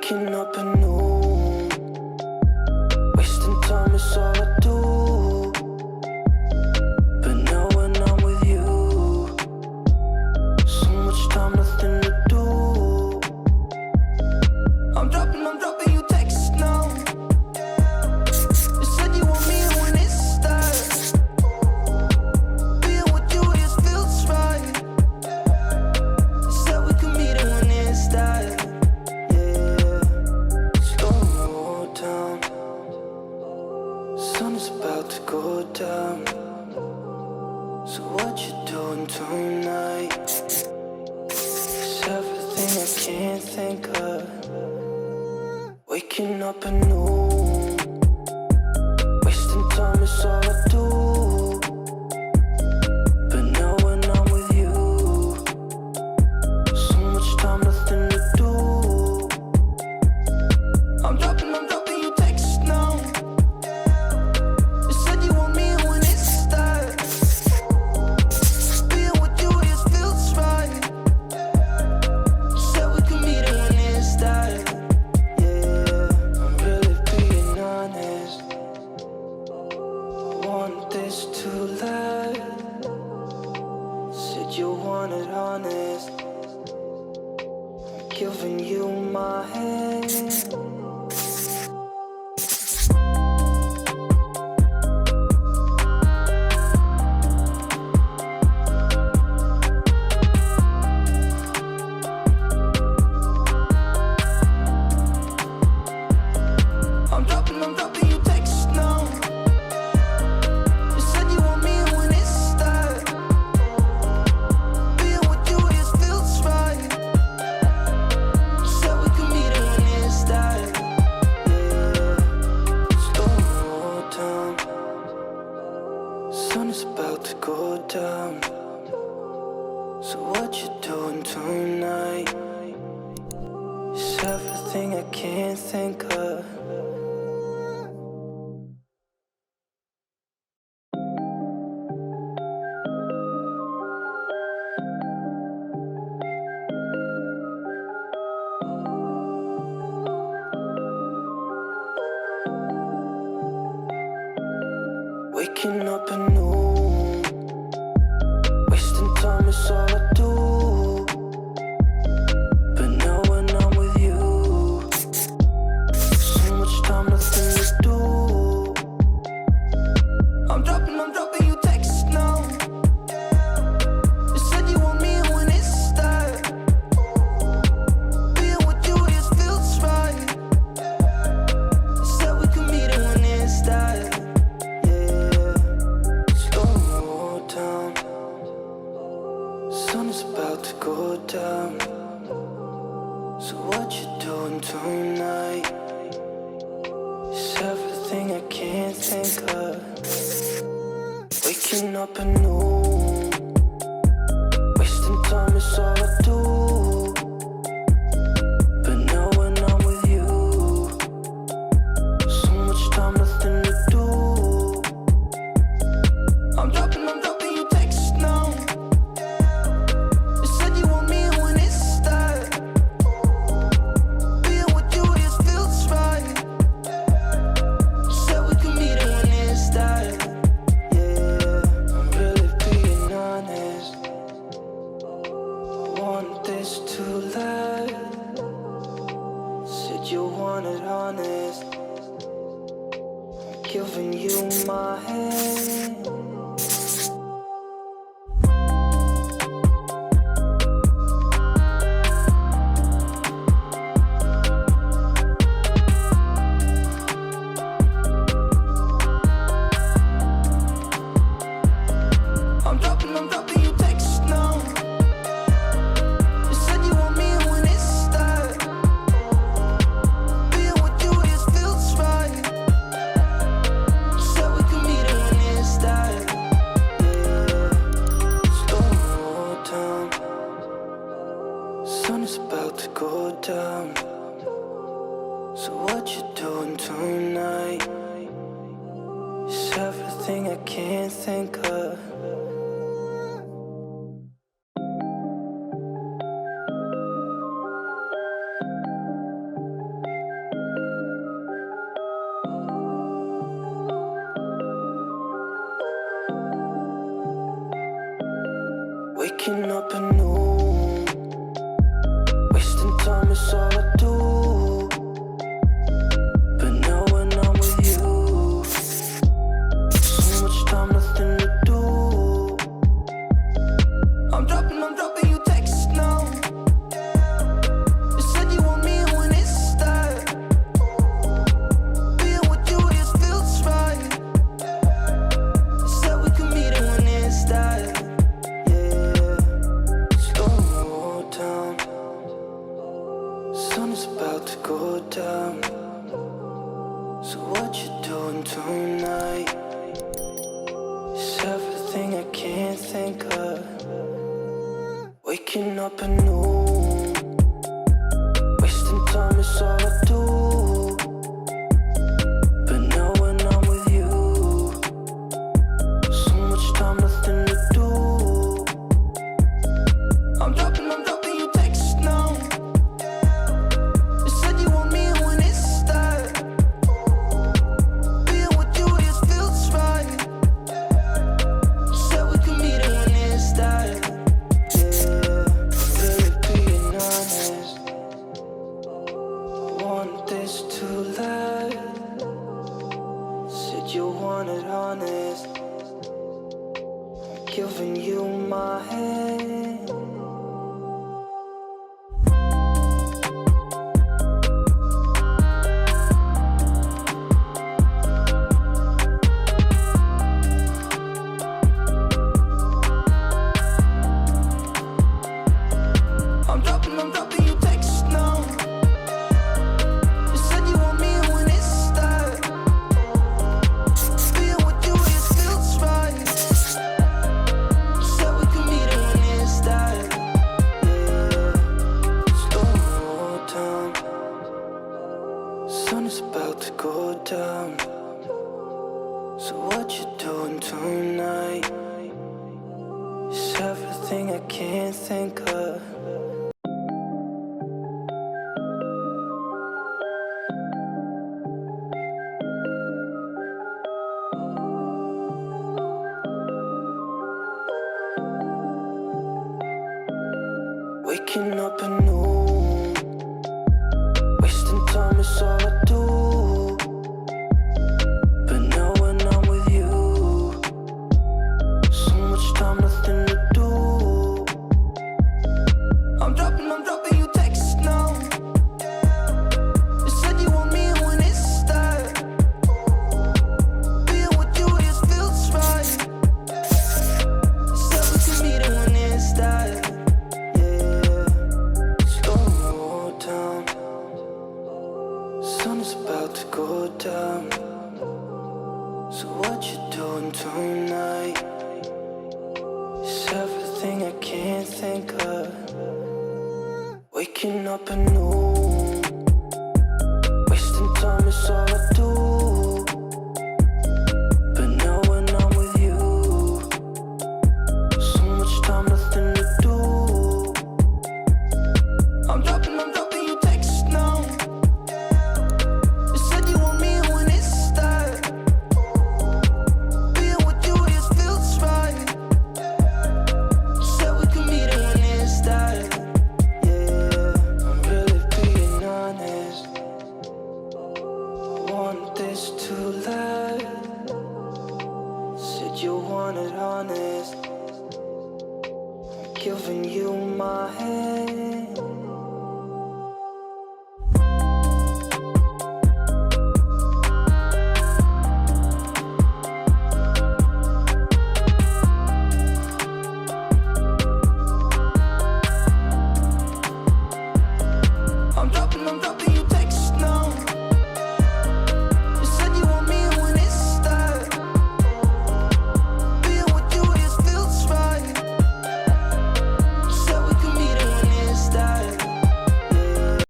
Waking up anew, wasting time is all I do. But now when I'm with you, so much time, nothing to do. I'm dropping you texts now. You said you want me when it starts. Being with you just feels right. You said we could meet it when it starts. Sun is about to go down. So what you doing tonight? It's everything I can't think of. Waking up anew, wasting time is all I do. But now when I'm with you, so much time, nothing to do. I'm dropping you texts now. You want it honest, I'm giving you my hand. I'm dropping you texts now. You said you want me when it starts. Sun is about to go down. So what you doing tonight? It's everything I can't think of. Waking up anew, wasting time is all I do. But now when I'm with you, so much time, nothing to do. I'm dropping you texts now. You said you want me when it starts. Being with you just feels right. You said we could meet it when it starts. Sun is about to go down. So what you doing tonight? It's everything I can't think of. Waking up anew, wasting time is all I do. But now when I'm with you, so much time, nothing to do. I'm dropping you texts now. You want it honest, I'm giving you my hand. I'm dropping you texts now. You said you want me when it starts. Being with you just feels right. You said we could meet it when it starts. Slow down. Sun is about to go down. So what you doing tonight? It's everything I can't think of. down. So what you doing tonight? It's everything I can't think of. Waking up at noon, wasting time is all I do. But now when I'm with you, so much time, nothing to do. I'm dropping you texts now. You said you want me when it starts. Being with you just feels right. You said we could meet it when it starts. Yeah, really being honest, I want this to last. Said you wanted honest, I'm giving you my hand. I'm dropping you texts now. You said you want me when it starts. Being with you just feels right. You said we could meet it when it starts. Yeah, slow down. Sun is about to go down. So what you doing tonight? It's everything I can't think of. Waking up at noon, wasting time is all I do. But now when I'm with you, so much time, nothing to do. I'm dropping you texts now. You said you want me when it starts. Being with you just feels right. You said we could meet it when it starts. Slow down. Sun is about to go down. So what you doing tonight? It's everything I can't think of. Waking up at noon, wasting time is all I do. But now when I'm with you, so much time, nothing to do. I'm dropping you texts now. You said you want me when it starts. Being with you just feels right. You said we could meet it when it starts. Yeah, I'm really being honest. I want this to last. Said you wanted honest, I'm giving you my hand.